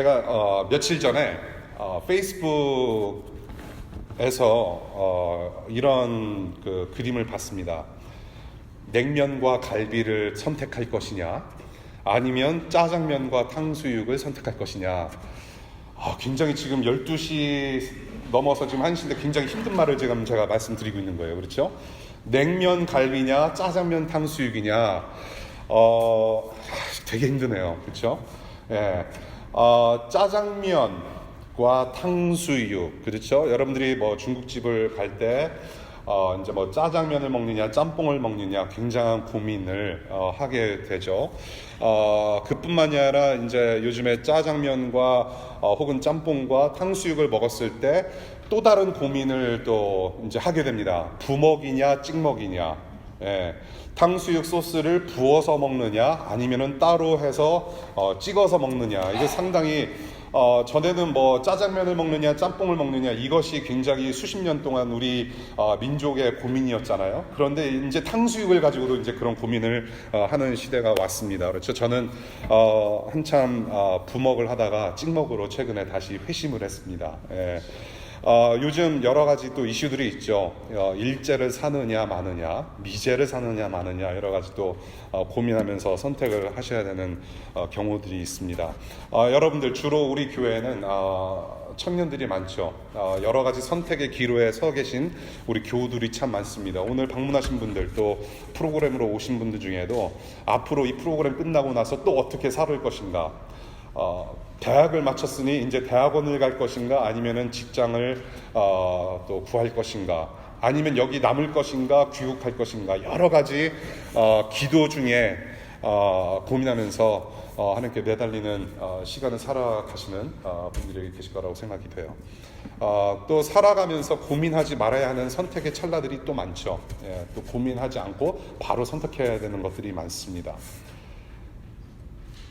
제가 며칠 전에 페이스북에서 이런 그 그림을 봤습니다. 냉면과 갈비를 선택할 것이냐, 아니면 짜장면과 탕수육을 선택할 것이냐. 굉장히 지금 12시 넘어서 지금 1시인데 굉장히 힘든 말을 지금 제가 말씀드리고 있는 거예요. 그렇죠? 냉면 갈비냐, 짜장면 탕수육이냐. 되게 힘드네요. 그렇죠? 예. 짜장면과 탕수육. 그렇죠? 여러분들이 뭐 중국집을 갈 때 이제 뭐 짜장면을 먹느냐 짬뽕을 먹느냐 굉장한 고민을 하게 되죠. 그뿐만이 아니라 이제 요즘에 짜장면과 혹은 짬뽕과 탕수육을 먹었을 때 또 다른 고민을 또 이제 하게 됩니다. 부먹이냐 찍먹이냐. 예. 탕수육 소스를 부어서 먹느냐 아니면은 따로 해서 찍어서 먹느냐. 이게 상당히 전에는 뭐 짜장면을 먹느냐 짬뽕을 먹느냐 이것이 굉장히 수십 년 동안 우리 민족의 고민이었잖아요. 그런데 이제 탕수육을 가지고도 이제 그런 고민을 하는 시대가 왔습니다. 그렇죠. 저는 한참 부먹을 하다가 찍먹으로 최근에 다시 회심을 했습니다. 예. 요즘 여러 가지 또 이슈들이 있죠. 일제를 사느냐 마느냐, 미제를 사느냐 마느냐 여러 가지 또 고민하면서 선택을 하셔야 되는 경우들이 있습니다. 여러분들 주로 우리 교회는 청년들이 많죠. 여러 가지 선택의 기로에 서 계신 우리 교우들이 참 많습니다. 오늘 방문하신 분들 또 프로그램으로 오신 분들 중에도 앞으로 이 프로그램 끝나고 나서 또 어떻게 살 것인가, 대학을 마쳤으니 이제 대학원을 갈 것인가 아니면은 직장을 또 구할 것인가 아니면 여기 남을 것인가 귀국할 것인가 여러 가지 기도 중에 고민하면서 하나님께 매달리는 시간을 살아가시는 분들이 계실 거라고 생각이 돼요. 또 살아가면서 고민하지 말아야 하는 선택의 찰나들이 또 많죠. 예, 또 고민하지 않고 바로 선택해야 되는 것들이 많습니다.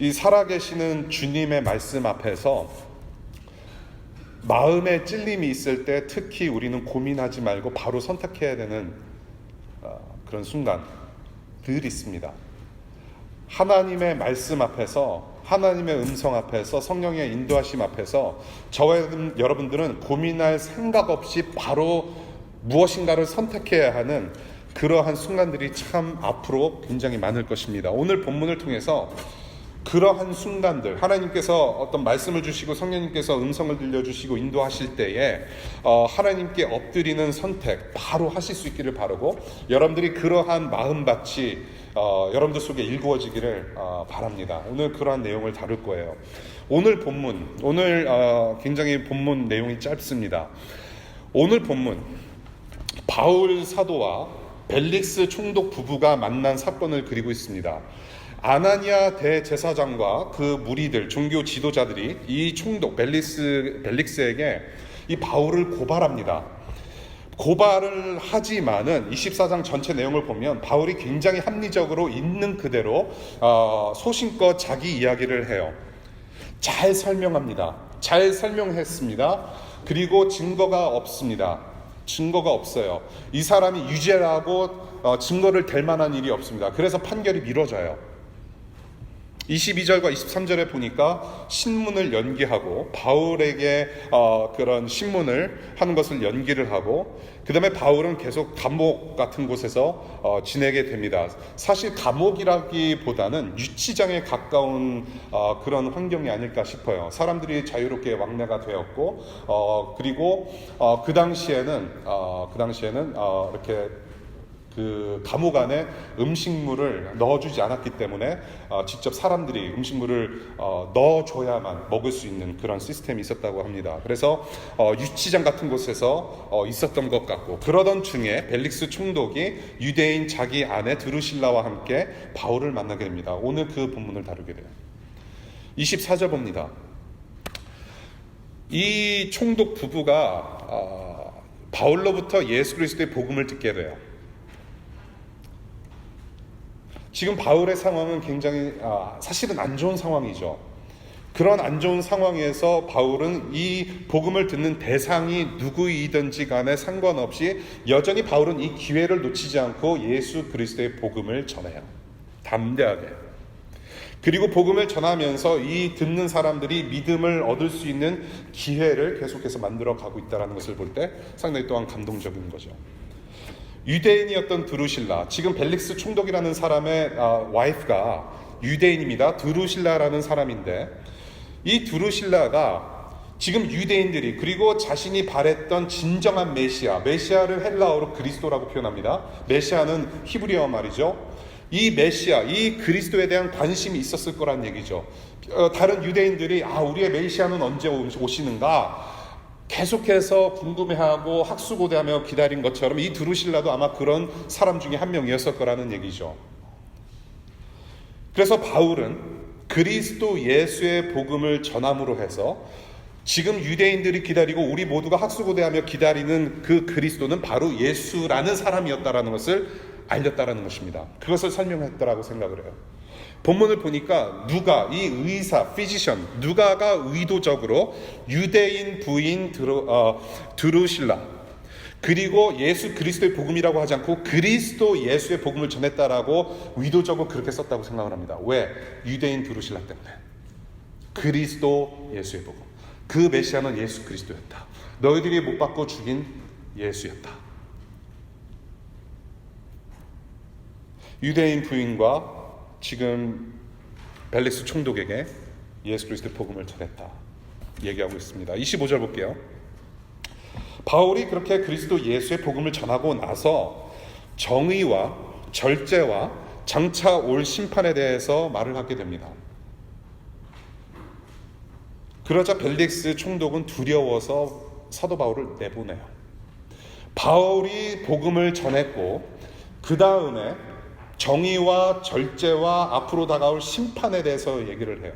이 살아계시는 주님의 말씀 앞에서 마음에 찔림이 있을 때 특히 우리는 고민하지 말고 바로 선택해야 되는 그런 순간들이 있습니다. 하나님의 말씀 앞에서, 하나님의 음성 앞에서, 성령의 인도하심 앞에서 저와 여러분들은 고민할 생각 없이 바로 무엇인가를 선택해야 하는 그러한 순간들이 참 앞으로 굉장히 많을 것입니다. 오늘 본문을 통해서 그러한 순간들, 하나님께서 어떤 말씀을 주시고 성령님께서 음성을 들려주시고 인도하실 때에 하나님께 엎드리는 선택 바로 하실 수 있기를 바라고, 여러분들이 그러한 마음밭이 여러분들 속에 일구어지기를 바랍니다. 오늘 그러한 내용을 다룰 거예요. 오늘 본문, 오늘 굉장히 본문 내용이 짧습니다. 오늘 본문, 바울 사도와 벨릭스 총독 부부가 만난 사건을 그리고 있습니다. 아나니아 대제사장과 그 무리들, 종교 지도자들이 이 총독 벨릭스에게 이 바울을 고발합니다. 고발을 하지만은 24장 전체 내용을 보면 바울이 굉장히 합리적으로 있는 그대로 소신껏 자기 이야기를 해요. 잘 설명합니다. 잘 설명했습니다. 그리고 증거가 없습니다. 증거가 없어요. 이 사람이 유죄라고 증거를 댈 만한 일이 없습니다. 그래서 판결이 미뤄져요. 22절과 23절에 보니까 신문을 연기하고 바울에게 그런 신문을 하는 것을 연기를 하고, 그 다음에 바울은 계속 감옥 같은 곳에서 지내게 됩니다. 사실 감옥이라기보다는 유치장에 가까운 그런 환경이 아닐까 싶어요. 사람들이 자유롭게 왕래가 되었고 그리고 그 당시에는 이렇게 그 감옥 안에 음식물을 넣어주지 않았기 때문에 직접 사람들이 음식물을 넣어줘야만 먹을 수 있는 그런 시스템이 있었다고 합니다. 그래서 유치장 같은 곳에서 있었던 것 같고, 그러던 중에 벨릭스 총독이 유대인 자기 아내 드루실라와 함께 바울을 만나게 됩니다. 오늘 그 본문을 다루게 돼요. 24절 봅니다. 이 총독 부부가 바울로부터 예수 그리스도의 복음을 듣게 돼요. 지금 바울의 상황은 굉장히 사실은 안 좋은 상황이죠. 그런 안 좋은 상황에서 바울은 이 복음을 듣는 대상이 누구이든지 간에 상관없이 여전히 바울은 이 기회를 놓치지 않고 예수 그리스도의 복음을 전해요. 담대하게. 그리고 복음을 전하면서 이 듣는 사람들이 믿음을 얻을 수 있는 기회를 계속해서 만들어 가고 있다는 것을 볼 때 상당히 또한 감동적인 거죠. 유대인이었던 드루실라, 지금 벨릭스 총독이라는 사람의 와이프가 유대인입니다. 드루실라라는 사람인데, 이 드루실라가 지금 유대인들이, 그리고 자신이 바랬던 진정한 메시아를 헬라어로 그리스도라고 표현합니다. 메시아는 히브리어 말이죠. 이 메시아, 이 그리스도에 대한 관심이 있었을 거란 얘기죠. 다른 유대인들이 우리의 메시아는 언제 오시는가 계속해서 궁금해하고 학수고대하며 기다린 것처럼 이 드루실라도 아마 그런 사람 중에 한 명이었을 거라는 얘기죠. 그래서 바울은 그리스도 예수의 복음을 전함으로 해서 지금 유대인들이 기다리고 우리 모두가 학수고대하며 기다리는 그 그리스도는 바로 예수라는 사람이었다라는 것을 알렸다라는 것입니다. 그것을 설명했다라고 생각을 해요. 본문을 보니까 누가, 이 의사, 피지션, 누가가 의도적으로 유대인 부인 드루실라, 그리고 예수 그리스도의 복음이라고 하지 않고 그리스도 예수의 복음을 전했다라고 의도적으로 그렇게 썼다고 생각을 합니다. 왜? 유대인 드루실라 때문에. 그리스도 예수의 복음. 그 메시아는 예수 그리스도였다. 너희들이 못 받고 죽인 예수였다. 유대인 부인과 지금 벨릭스 총독에게 예수 그리스도의 복음을 전했다 얘기하고 있습니다. 25절 볼게요. 바울이 그렇게 그리스도 예수의 복음을 전하고 나서 정의와 절제와 장차 올 심판에 대해서 말을 하게 됩니다. 그러자 벨릭스 총독은 두려워서 사도 바울을 내보내요. 바울이 복음을 전했고 그 다음에 정의와 절제와 앞으로 다가올 심판에 대해서 얘기를 해요.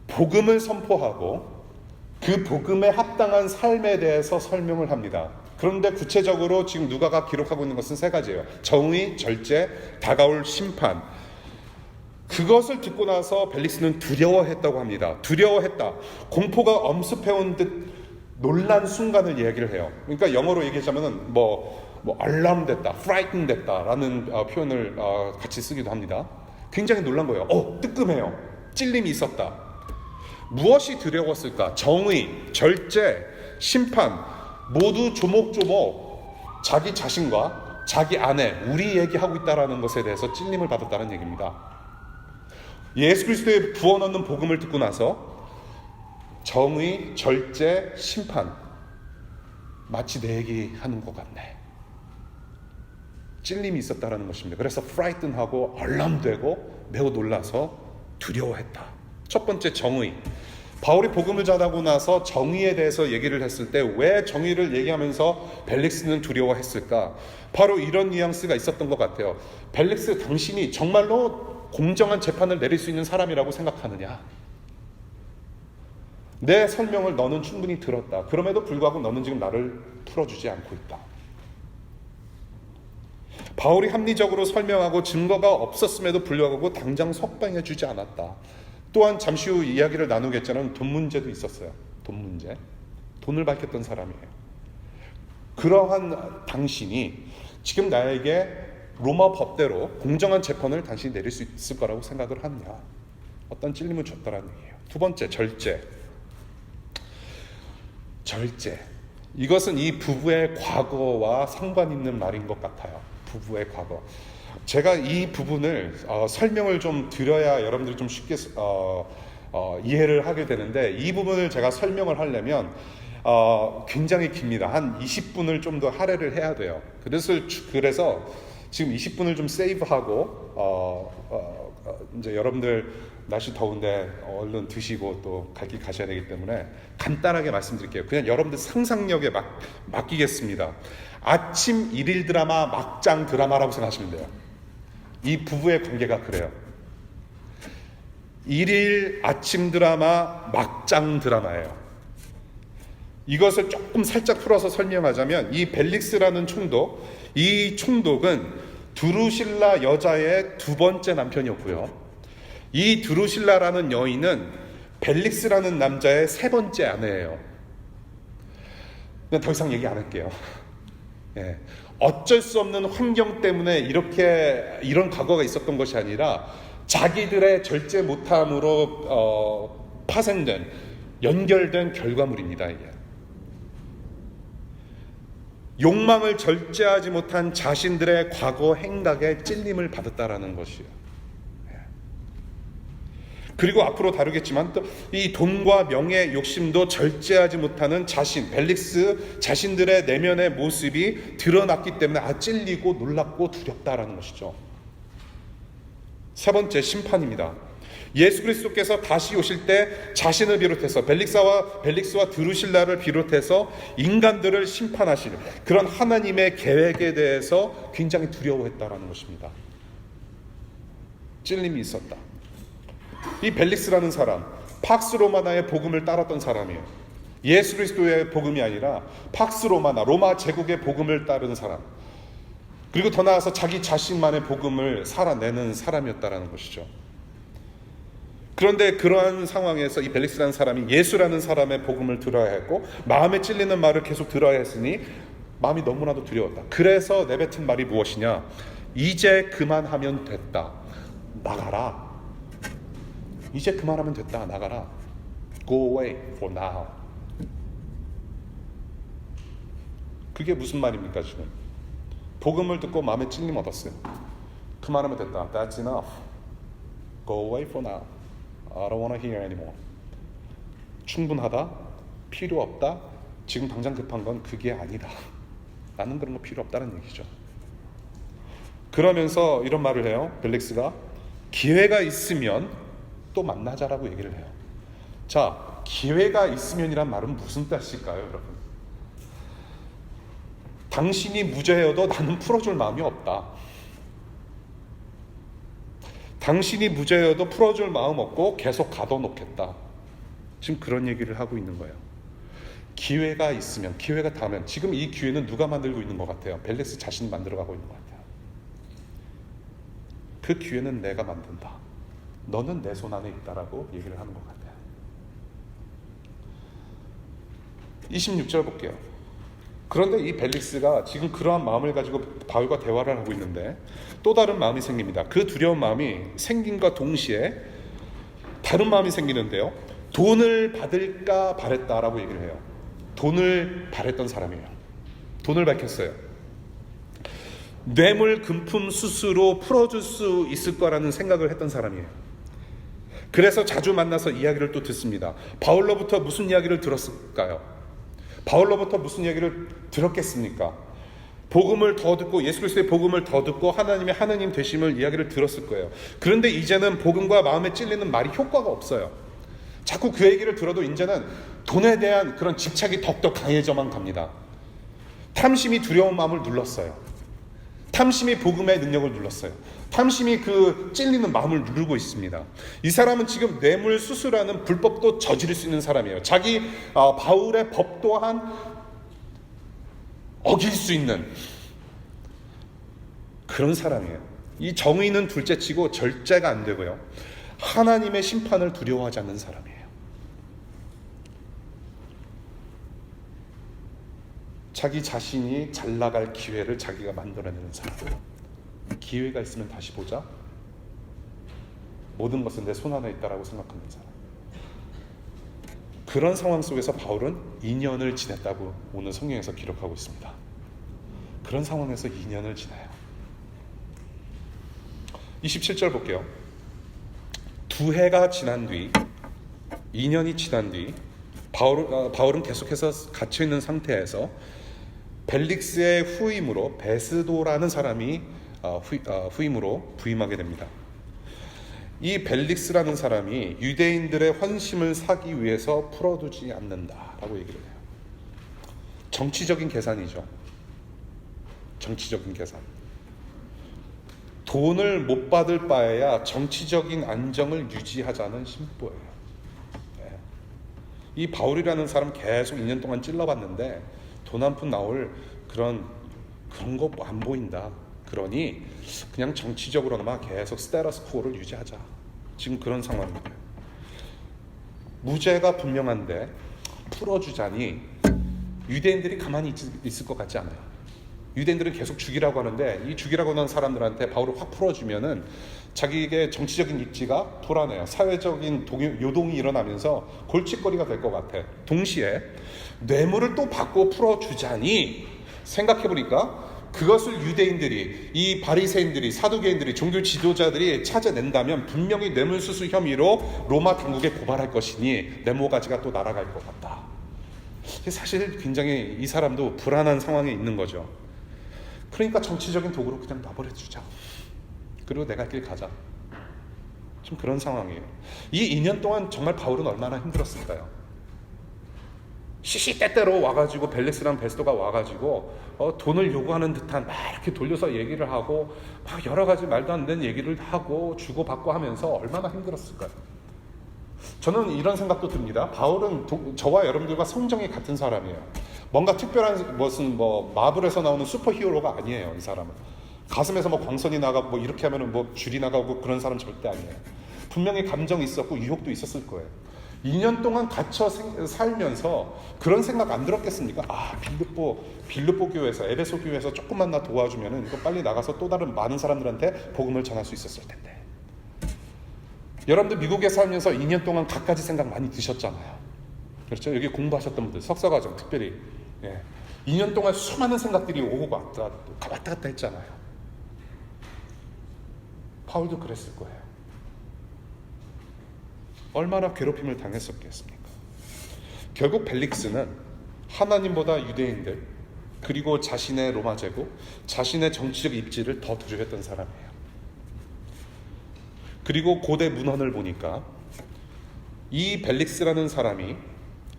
복음을 선포하고 그 복음에 합당한 삶에 대해서 설명을 합니다. 그런데 구체적으로 지금 누가가 기록하고 있는 것은 세 가지예요. 정의, 절제, 다가올 심판. 그것을 듣고 나서 벨릭스는 두려워했다고 합니다. 두려워했다. 공포가 엄습해온 듯 놀란 순간을 얘기를 해요. 그러니까 영어로 얘기하자면 alarm 됐다, frightened 됐다라는 표현을 같이 쓰기도 합니다. 굉장히 놀란 거예요. 뜨끔해요. 찔림이 있었다. 무엇이 두려웠을까? 정의, 절제, 심판 모두 조목조목 자기 자신과 자기 아내, 우리 얘기하고 있다라는 것에 대해서 찔림을 받았다는 얘기입니다. 예수 그리스도의 구원 얻는 복음을 듣고 나서 정의, 절제, 심판 마치 내 얘기하는 것 같네. 찔림이 있었다라는 것입니다. 그래서 frighten하고 얼람되고 매우 놀라서 두려워했다. 첫 번째, 정의. 바울이 복음을 전하고 나서 정의에 대해서 얘기를 했을 때 왜 정의를 얘기하면서 벨릭스는 두려워했을까? 바로 이런 뉘앙스가 있었던 것 같아요. 벨릭스, 당신이 정말로 공정한 재판을 내릴 수 있는 사람이라고 생각하느냐? 내 설명을 너는 충분히 들었다. 그럼에도 불구하고 너는 지금 나를 풀어주지 않고 있다. 바울이 합리적으로 설명하고 증거가 없었음에도 불구하고 당장 석방해주지 않았다. 또한 잠시 후 이야기를 나누겠지만 돈 문제도 있었어요. 돈 문제. 돈을 밝혔던 사람이에요. 그러한 당신이 지금 나에게 로마 법대로 공정한 재판을 당신이 내릴 수 있을 거라고 생각을 하느냐. 어떤 찔림을 줬다라는 얘기예요. 두 번째, 절제. 절제. 이것은 이 부부의 과거와 상관 있는 말인 것 같아요. 부부의 과거. 제가 이 부분을 설명을 좀 드려야 여러분들이 좀 쉽게 이해를 하게 되는데, 이 부분을 제가 설명을 하려면 굉장히 깁니다. 한 20분을 좀 더 할애를 해야 돼요. 그래서 지금 20분을 좀 세이브하고 이제 여러분들 날씨 더운데 얼른 드시고 또 갈 길 가셔야 되기 때문에 간단하게 말씀드릴게요. 그냥 여러분들 상상력에 맡기겠습니다. 아침 일일 드라마 막장 드라마라고 생각하시면 돼요. 이 부부의 관계가 그래요. 일일 아침 드라마 막장 드라마예요. 이것을 조금 살짝 풀어서 설명하자면, 이 벨릭스라는 총독, 이 총독은 드루실라 여자의 두 번째 남편이었고요. 이 드루실라라는 여인은 벨릭스라는 남자의 세 번째 아내예요. 그냥 더 이상 얘기 안 할게요. 예. 어쩔 수 없는 환경 때문에 이런 과거가 있었던 것이 아니라 자기들의 절제 못함으로 파생된, 연결된 결과물입니다. 이게. 욕망을 절제하지 못한 자신들의 과거 행각에 찔림을 받았다라는 것이에요. 그리고 앞으로 다루겠지만 또 이 돈과 명예 욕심도 절제하지 못하는 벨릭스 자신들의 내면의 모습이 드러났기 때문에 찔리고 놀랍고 두렵다라는 것이죠. 세 번째, 심판입니다. 예수 그리스도께서 다시 오실 때 자신을 비롯해서 벨릭스와 드루실라를 비롯해서 인간들을 심판하실 그런 하나님의 계획에 대해서 굉장히 두려워했다라는 것입니다. 찔림이 있었다. 이 벨릭스라는 사람, 팍스 로마나의 복음을 따랐던 사람이에요. 예수 그리스도의 복음이 아니라 팍스 로마나, 로마 제국의 복음을 따르는 사람, 그리고 더 나아가서 자기 자신만의 복음을 살아내는 사람이었다라는 것이죠. 그런데 그러한 상황에서 이 벨릭스라는 사람이 예수라는 사람의 복음을 들어야 했고 마음에 찔리는 말을 계속 들어야 했으니 마음이 너무나도 두려웠다. 그래서 내뱉은 말이 무엇이냐? 이제 그만하면 됐다. 나가라. 이제 그만하면 됐다. 나가라. Go away for now. 그게 무슨 말입니까 지금? 복음을 듣고 마음에 찔림 얻었어요. 그만하면 됐다. That's enough. Go away for now. I don't want to hear anymore. 충분하다. 필요 없다. 지금 당장 급한 건 그게 아니다. 나는 그런 거 필요 없다는 얘기죠. 그러면서 이런 말을 해요. 벨릭스가 기회가 있으면 또 만나자라고 얘기를 해요. 자, 기회가 있으면이란 말은 무슨 뜻일까요, 여러분? 당신이 무죄여도 나는 풀어줄 마음이 없다. 당신이 무죄여도 풀어줄 마음 없고 계속 가둬놓겠다. 지금 그런 얘기를 하고 있는 거예요. 기회가 있으면, 기회가 닿으면, 지금 이 기회는 누가 만들고 있는 것 같아요? 벨릭스 자신이 만들어가고 있는 것 같아요. 그 기회는 내가 만든다. 너는 내 손 안에 있다라고 얘기를 하는 것 같아요. 26절 볼게요. 그런데 이 벨릭스가 지금 그러한 마음을 가지고 바울과 대화를 하고 있는데 또 다른 마음이 생깁니다. 그 두려운 마음이 생김과 동시에 다른 마음이 생기는데요. 돈을 받을까 바랬다라고 얘기를 해요. 돈을 바랬던 사람이에요. 돈을 밝혔어요. 뇌물, 금품, 수수로 풀어줄 수 있을 거라는 생각을 했던 사람이에요. 그래서 자주 만나서 이야기를 또 듣습니다. 바울로부터 무슨 이야기를 들었을까요? 바울로부터 무슨 이야기를 들었겠습니까? 복음을 더 듣고 예수 그리스도의 복음을 더 듣고 하나님의 하느님 되심을 이야기를 들었을 거예요. 그런데 이제는 복음과 마음에 찔리는 말이 효과가 없어요. 자꾸 그 얘기를 들어도 이제는 돈에 대한 그런 집착이 더욱더 강해져만 갑니다. 탐심이 두려운 마음을 눌렀어요. 탐심이 복음의 능력을 눌렀어요. 탐심이 그 찔리는 마음을 누르고 있습니다. 이 사람은 지금 뇌물 수수라는 불법도 저지를 수 있는 사람이에요. 바울의 법 또한 어길 수 있는 그런 사람이에요. 이 정의는 둘째치고 절제가 안 되고요. 하나님의 심판을 두려워하지 않는 사람이에요. 자기 자신이 잘 나갈 기회를 자기가 만들어내는 사람. 기회가 있으면 다시 보자. 모든 것은 내 손 안에 있다라고 생각하는 사람. 그런 상황 속에서 바울은 2년을 지냈다고 오늘 성경에서 기록하고 있습니다. 그런 상황에서 2년을 지나요. 27절 볼게요. 2해가 지난 뒤, 2년이 지난 뒤 바울은 계속해서 갇혀있는 상태에서 벨릭스의 후임으로 베스도라는 사람이 후임으로 부임하게 됩니다. 이 벨릭스라는 사람이 유대인들의 환심을 사기 위해서 풀어두지 않는다라고 얘기를 해요. 정치적인 계산이죠. 정치적인 계산. 돈을 못 받을 바에야 정치적인 안정을 유지하자는 심보예요. 네. 이 바울이라는 사람 계속 2년 동안 찔러봤는데 돈 한 푼 나올 그런 거 안 보인다. 그러니 그냥 정치적으로나마 계속 스테러스코어를 유지하자. 지금 그런 상황입니다. 무죄가 분명한데 풀어주자니 유대인들이 가만히 있을 것 같지 않아요. 유대인들은 계속 죽이라고 하는데 이 죽이라고 하는 사람들한테 바울을 확 풀어주면은 자기에게 정치적인 입지가 불안해요. 사회적인 요동이 일어나면서 골칫거리가 될 것 같아. 동시에 뇌물을 또 받고 풀어주자니 생각해보니까 그것을 유대인들이, 이 바리새인들이, 사두개인들이, 종교 지도자들이 찾아낸다면 분명히 뇌물수수 혐의로 로마 당국에 고발할 것이니 네모가지가 또 날아갈 것 같다. 사실 굉장히 이 사람도 불안한 상황에 있는 거죠. 그러니까 정치적인 도구로 그냥 놔버려주자. 그리고 내가 길 가자. 좀 그런 상황이에요. 이 2년 동안 정말 바울은 얼마나 힘들었을까요? 시시때때로 와가지고 벨릭스랑 베스도가 와가지고 돈을 요구하는 듯한 막 이렇게 돌려서 얘기를 하고 막 여러 가지 말도 안 되는 얘기를 하고 주고받고 하면서 얼마나 힘들었을까요? 저는 이런 생각도 듭니다. 바울은 저와 여러분들과 성정이 같은 사람이에요. 뭔가 특별한 무슨 마블에서 나오는 슈퍼히어로가 아니에요. 이 사람은 가슴에서 광선이 나가고 이렇게 하면은 줄이 나가고 그런 사람 절대 아니에요. 분명히 감정이 있었고 유혹도 있었을 거예요. 2년 동안 갇혀 살면서 그런 생각 안 들었겠습니까? 빌립보 교회에서, 에베소 교회에서 조금만 나 도와주면은 이거 빨리 나가서 또 다른 많은 사람들한테 복음을 전할 수 있었을 텐데. 여러분들 미국에 살면서 2년 동안 갖가지 생각 많이 드셨잖아요. 그렇죠? 여기 공부하셨던 분들, 석사과정 특별히 2년 동안 수많은 생각들이 오고 왔다 갔다 했잖아요. 바울도 그랬을 거예요. 얼마나 괴롭힘을 당했었겠습니까? 결국 벨릭스는 하나님보다 유대인들, 그리고 자신의 로마 제국, 자신의 정치적 입지를 더 두려워했던 사람이에요. 그리고 고대 문헌을 보니까 이 벨릭스라는 사람이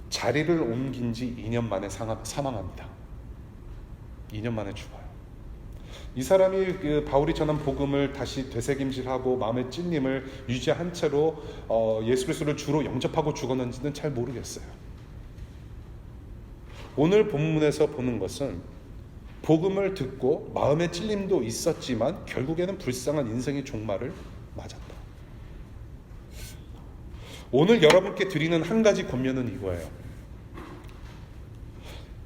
자리를 옮긴 지 2년 만에 사망합니다. 2년 만에 죽어요. 이 사람이 바울이 전한 복음을 다시 되새김질하고 마음의 찔림을 유지한 채로 예수 그리스도를 주로 영접하고 죽었는지는 잘 모르겠어요. 오늘 본문에서 보는 것은 복음을 듣고 마음의 찔림도 있었지만 결국에는 불쌍한 인생의 종말을 맞았다. 오늘 여러분께 드리는 한 가지 권면은 이거예요.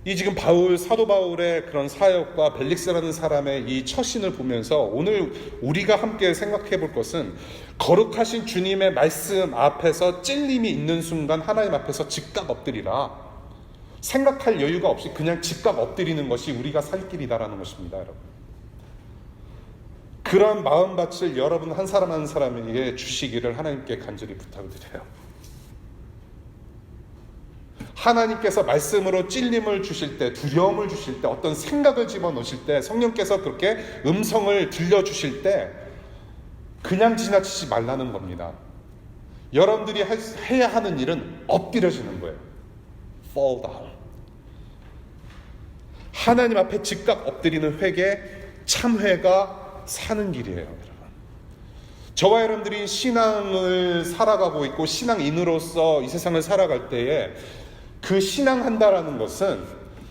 이 지금 사도 바울의 그런 사역과 벨릭스라는 사람의 이 처신을 보면서 오늘 우리가 함께 생각해 볼 것은 거룩하신 주님의 말씀 앞에서 찔림이 있는 순간 하나님 앞에서 즉각 엎드리라. 생각할 여유가 없이 그냥 즉각 엎드리는 것이 우리가 살 길이다라는 것입니다, 여러분. 그런 마음밭을 여러분 한 사람 한 사람에게 주시기를 하나님께 간절히 부탁을 드려요. 하나님께서 말씀으로 찔림을 주실 때, 두려움을 주실 때, 어떤 생각을 집어넣으실 때, 성령께서 그렇게 음성을 들려주실 때 그냥 지나치지 말라는 겁니다. 여러분들이 해야 하는 일은 엎드려지는 거예요. Fall down. 하나님 앞에 즉각 엎드리는 회개, 참회가 사는 길이에요, 여러분. 저와 여러분들이 신앙을 살아가고 있고 신앙인으로서 이 세상을 살아갈 때에 그 신앙한다라는 것은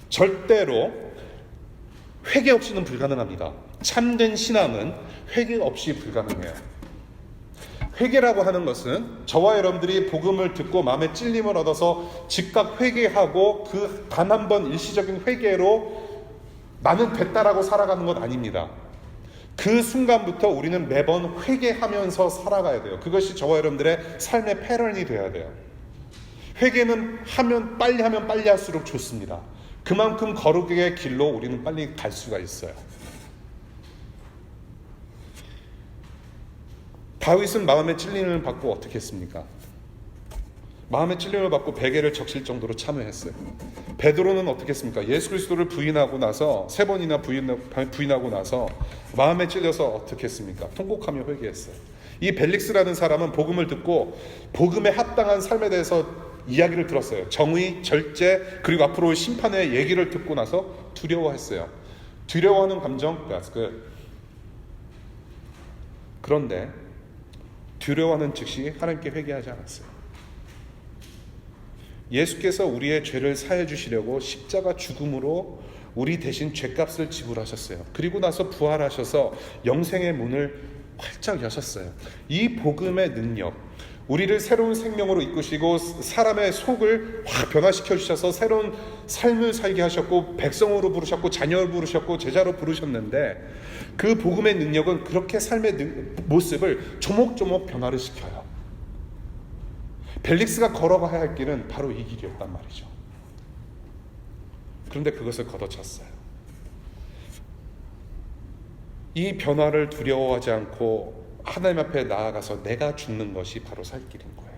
절대로 회개 없이는 불가능합니다. 참된 신앙은 회개 없이 불가능해요. 회개라고 하는 것은 저와 여러분들이 복음을 듣고 마음의 찔림을 얻어서 즉각 회개하고 그 단 한 번 일시적인 회개로 나는 됐다라고 살아가는 것 아닙니다. 그 순간부터 우리는 매번 회개하면서 살아가야 돼요. 그것이 저와 여러분들의 삶의 패턴이 돼야 돼요. 회개는 빨리 하면 빨리 할수록 좋습니다. 그만큼 거룩의 길로 우리는 빨리 갈 수가 있어요. 다윗은 마음의 찔림을 받고 어떻게 했습니까? 마음의 찔림을 받고 베개를 적실 정도로 참회했어요. 베드로는 어떻게 했습니까? 예수 그리스도를 부인하고 나서 3번이나 부인하고 나서 마음에 찔려서 어떻게 했습니까? 통곡하며 회개했어요. 이 벨릭스라는 사람은 복음을 듣고 복음에 합당한 삶에 대해서 이야기를 들었어요. 정의, 절제, 그리고 앞으로의 심판의 얘기를 듣고 나서 두려워했어요. 두려워하는 감정, that's good. 그런데 두려워하는 즉시 하나님께 회개하지 않았어요. 예수께서 우리의 죄를 사해 주시려고 십자가 죽음으로 우리 대신 죄값을 지불하셨어요. 그리고 나서 부활하셔서 영생의 문을 활짝 여셨어요. 이 복음의 능력, 우리를 새로운 생명으로 이끄시고 사람의 속을 확 변화시켜 주셔서 새로운 삶을 살게 하셨고 백성으로 부르셨고 자녀로 부르셨고 제자로 부르셨는데 그 복음의 능력은 그렇게 삶의 모습을 조목조목 변화를 시켜요. 벨릭스가 걸어가야 할 길은 바로 이 길이었단 말이죠. 그런데 그것을 걷어찼어요. 이 변화를 두려워하지 않고 하나님 앞에 나아가서 내가 죽는 것이 바로 살 길인 거예요.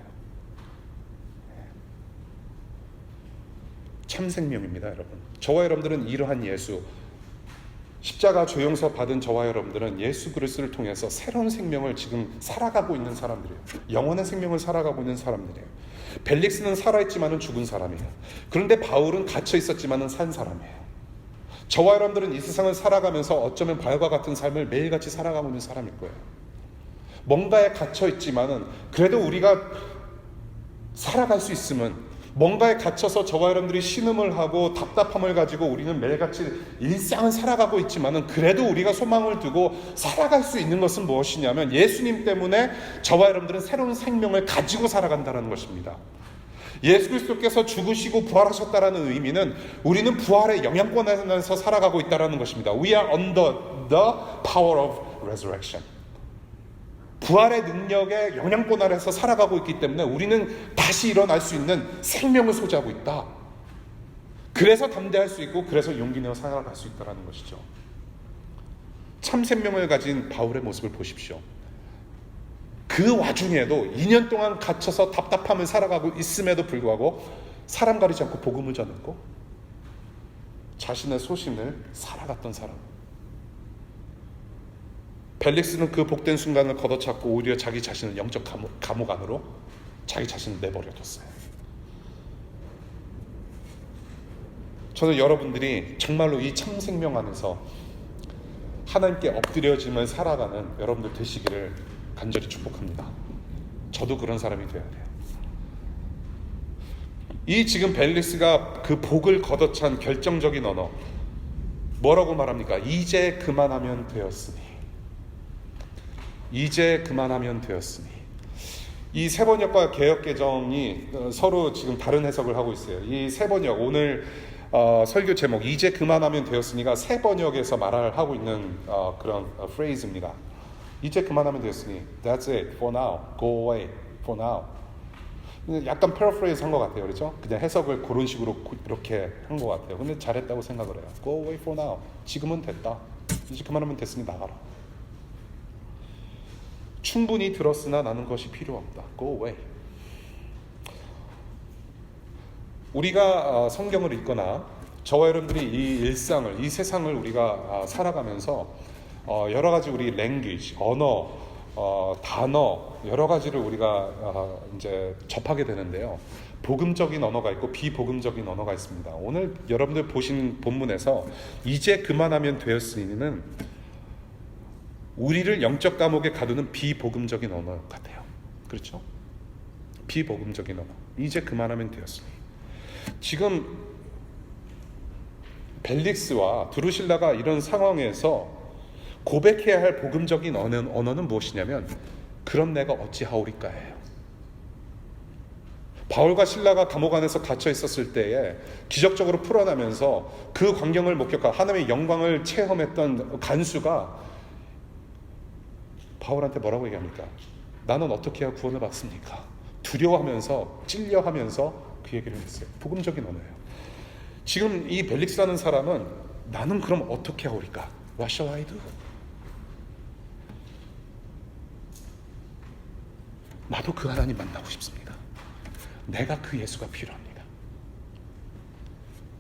참 생명입니다, 여러분. 저와 여러분들은 이러한 예수, 십자가 조영서 받은 저와 여러분들은 예수 그리스도를 통해서 새로운 생명을 지금 살아가고 있는 사람들이에요. 영원한 생명을 살아가고 있는 사람들이에요. 벨릭스는 살아있지만은 죽은 사람이에요. 그런데 바울은 갇혀 있었지만은 산 사람이에요. 저와 여러분들은 이 세상을 살아가면서 어쩌면 바울과 같은 삶을 매일같이 살아가고 있는 사람일 거예요. 뭔가에 갇혀 있지만은 그래도 우리가 살아갈 수 있으면, 뭔가에 갇혀서 저와 여러분들이 신음을 하고 답답함을 가지고 우리는 매일같이 일상을 살아가고 있지만은 그래도 우리가 소망을 두고 살아갈 수 있는 것은 무엇이냐면 예수님 때문에 저와 여러분들은 새로운 생명을 가지고 살아간다는 것입니다. 예수 그리스도께서 죽으시고 부활하셨다라는 의미는 우리는 부활의 영향권 안에서 살아가고 있다는 것입니다. We are under the power of resurrection. 부활의 능력의 영향권 아래서 살아가고 있기 때문에 우리는 다시 일어날 수 있는 생명을 소지하고 있다. 그래서 담대할 수 있고 그래서 용기 내어 살아갈 수 있다는 것이죠. 참 생명을 가진 바울의 모습을 보십시오. 그 와중에도 2년 동안 갇혀서 답답함을 살아가고 있음에도 불구하고 사람 가리지 않고 복음을 전했고 자신의 소신을 살아갔던 사람. 벨릭스는 그 복된 순간을 걷어찼고 오히려 자기 자신을 영적 감옥 안으로 자기 자신을 내버려뒀어요. 저는 여러분들이 정말로 이 참 생명 안에서 하나님께 엎드려짐을 살아가는 여러분들 되시기를 간절히 축복합니다. 저도 그런 사람이 되어야 돼요. 이 지금 벨릭스가 그 복을 걷어찬 결정적인 언어 뭐라고 말합니까? 이제 그만하면 되었으니. 이제 그만하면 되었으니. 이 세 번역과 개역 개정이 서로 지금 다른 해석을 하고 있어요. 이 세 번역 오늘 설교 제목 이제 그만하면 되었으니가 세 번역에서 말을 하고 있는 그런 프레이즈입니다. 이제 그만하면 되었으니 That's it for now. Go away for now. 약간 패러프레이즈 한 것 같아요. 그렇죠? 그냥 해석을 그런 식으로 이렇게 한 것 같아요. 근데 잘했다고 생각을 해요. Go away for now. 지금은 됐다. 이제 그만하면 됐으니 나가라. 충분히 들었으나 나는 것이 필요 없다. Go away. 우리가 성경을 읽거나 저와 여러분들이 이 일상을, 이 세상을 우리가 살아가면서 여러 가지 우리 랭귀지, 언어, 단어 여러 가지를 우리가 이제 접하게 되는데요. 복음적인 언어가 있고 비복음적인 언어가 있습니다. 오늘 여러분들 보신 본문에서 이제 그만하면 되었으니는 우리를 영적 감옥에 가두는 비복음적인 언어 같아요. 그렇죠? 비복음적인 언어. 이제 그만하면 되었으니. 지금 벨릭스와 드루실라가 이런 상황에서 고백해야 할 복음적인 언어는 무엇이냐면 그럼 내가 어찌하오리까예요. 바울과 실라가 감옥 안에서 갇혀 있었을 때에 기적적으로 풀어나면서 그 광경을 목격하고 하나님의 영광을 체험했던 간수가 바울한테 뭐라고 얘기합니까? 나는 어떻게 해야 구원을 받습니까? 두려워하면서 찔려하면서 그 얘기를 했어요. 복음적인 언어예요. 지금 이 벨릭스라는 사람은 나는 그럼 어떻게 하오리까? What shall I do? 나도 그 하나님 만나고 싶습니다. 내가 그 예수가 필요합니다.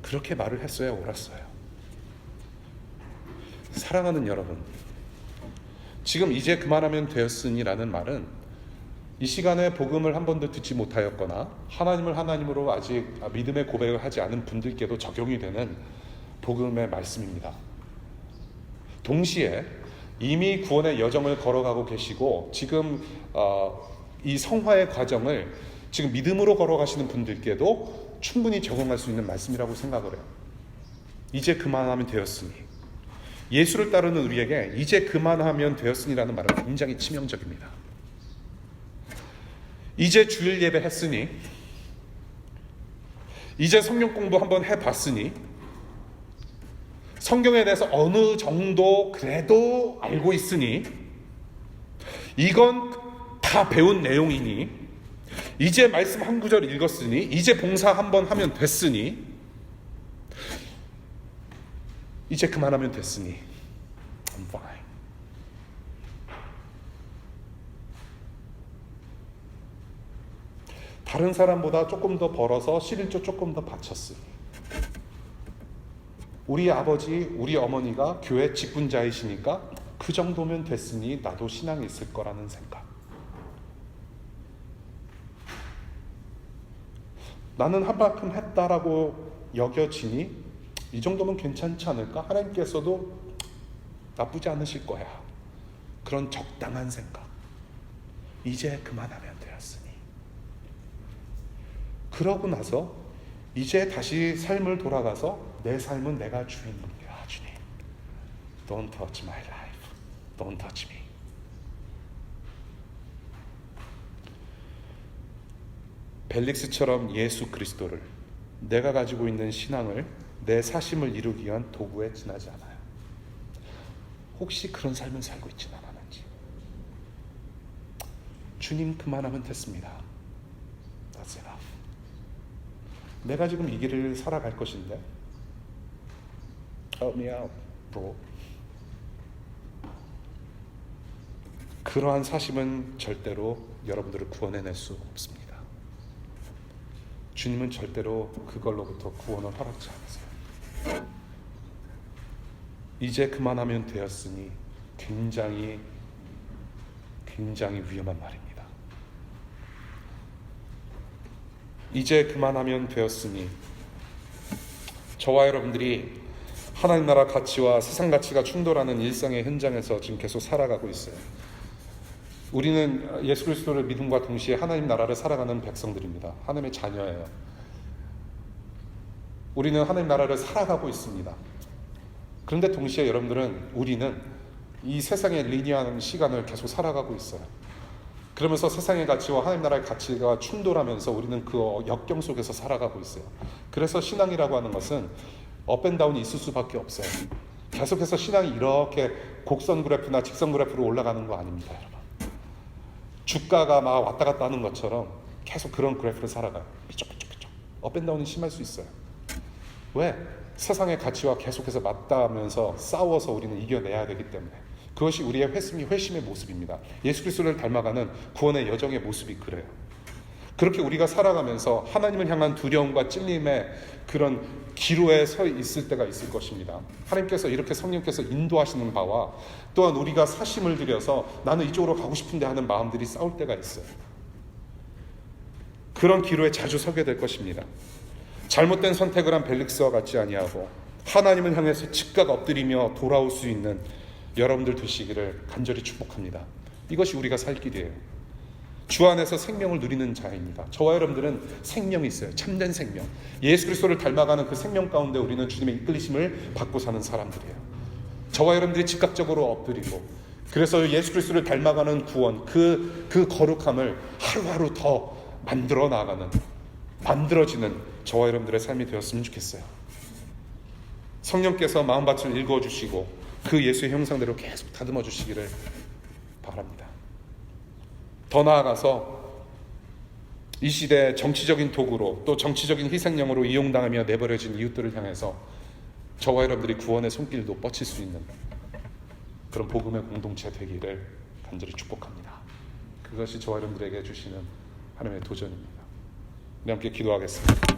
그렇게 말을 했어야 옳았어요. 사랑하는 여러분, 지금 이제 그만하면 되었으니라는 말은 이 시간에 복음을 한 번도 듣지 못하였거나 하나님을 하나님으로 아직 믿음의 고백을 하지 않은 분들께도 적용이 되는 복음의 말씀입니다. 동시에 이미 구원의 여정을 걸어가고 계시고 지금 이 성화의 과정을 지금 믿음으로 걸어가시는 분들께도 충분히 적용할 수 있는 말씀이라고 생각을 해요. 이제 그만하면 되었으니. 예수를 따르는 우리에게 이제 그만하면 되었으니라는 말은 굉장히 치명적입니다. 이제 주일 예배 했으니, 이제 성경 공부 한번 해봤으니, 성경에 대해서 어느 정도 그래도 알고 있으니, 이건 다 배운 내용이니, 이제 말씀 한 구절 읽었으니, 이제 봉사 한번 하면 됐으니, 이제 그만하면 됐으니 I'm fine. 다른 사람보다 조금 더 벌어서 11조 조금 더 바쳤으니, 우리 아버지, 우리 어머니가 교회 직분자이시니까 그 정도면 됐으니 나도 신앙이 있을 거라는 생각. 나는 한 만큼 했다라고 여겨지니 이 정도면 괜찮지 않을까? 하나님께서도 나쁘지 않으실 거야. 그런 적당한 생각. 이제 그만하면 되었으니. 그러고 나서 이제 다시 삶을 돌아가서 내 삶은 내가 주인공이야, 주님. Don't touch my life. Don't touch me. 벨릭스처럼 예수 그리스도를, 내가 가지고 있는 신앙을 내 사심을 이루기 위한 도구에 지나지 않아요. 혹시 그런 삶을 살고 있지는 않았는지. 주님 그만하면 됐습니다. That's enough. 내가 지금 이 길을 살아갈 것인데 Help me out, bro. 그러한 사심은 절대로 여러분들을 구원해낼 수 없습니다. 주님은 절대로 그걸로부터 구원을 허락지 않으세요. 이제 그만하면 되었으니 굉장히 위험한 말입니다. 이제 그만하면 되었으니, 저와 여러분들이 하나님 나라 가치와 세상 가치가 충돌하는 일상의 현장에서 지금 계속 살아가고 있어요. 우리는 예수 그리스도를 믿음과 동시에 하나님 나라를 살아가는 백성들입니다. 하나님의 자녀예요. 우리는 하나님 나라를 살아가고 있습니다. 그런데 동시에 우리는 이 세상의 리니어한 시간을 계속 살아가고 있어요. 그러면서 세상의 가치와 하나님 나라의 가치가 충돌하면서 우리는 그 역경 속에서 살아가고 있어요. 그래서 신앙이라고 하는 것은 업앤다운이 있을 수밖에 없어요. 계속해서 신앙이 이렇게 곡선 그래프나 직선 그래프로 올라가는 거 아닙니다, 여러분. 주가가 막 왔다 갔다 하는 것처럼 계속 그런 그래프를 살아가요. 삐쩍삐쩍삐쩍. 업앤다운이 심할 수 있어요. 왜? 세상의 가치와 계속해서 맞닿으면서 싸워서 우리는 이겨내야 되기 때문에. 그것이 우리의 회심의 모습입니다. 예수 그리스도를 닮아가는 구원의 여정의 모습이 그래요. 그렇게 우리가 살아가면서 하나님을 향한 두려움과 찔림의 그런 기로에 서 있을 때가 있을 것입니다. 하나님께서 이렇게 성령께서 인도하시는 바와 또한 우리가 사심을 들여서 나는 이쪽으로 가고 싶은데 하는 마음들이 싸울 때가 있어요. 그런 기로에 자주 서게 될 것입니다. 잘못된 선택을 한 벨릭스와 같지 아니하고 하나님을 향해서 즉각 엎드리며 돌아올 수 있는 여러분들 되시기를 간절히 축복합니다. 이것이 우리가 살 길이에요. 주 안에서 생명을 누리는 자입니다. 저와 여러분들은 생명이 있어요. 참된 생명. 예수 그리스도를 닮아가는 그 생명 가운데 우리는 주님의 이끌리심을 받고 사는 사람들이에요. 저와 여러분들이 즉각적으로 엎드리고, 그래서 예수 그리스도를 닮아가는 구원, 그 거룩함을 하루하루 더 만들어 나가는, 만들어지는 저와 여러분들의 삶이 되었으면 좋겠어요. 성령께서 마음밭을 읽어주시고 그 예수의 형상대로 계속 다듬어 주시기를 바랍니다. 더 나아가서 이 시대 정치적인 도구로, 또 정치적인 희생령으로 이용당하며 내버려진 이웃들을 향해서 저와 여러분들이 구원의 손길도 뻗칠 수 있는 그런 복음의 공동체 되기를 간절히 축복합니다. 그것이 저와 여러분들에게 주시는 하나님의 도전입니다. 우리 함께 기도하겠습니다.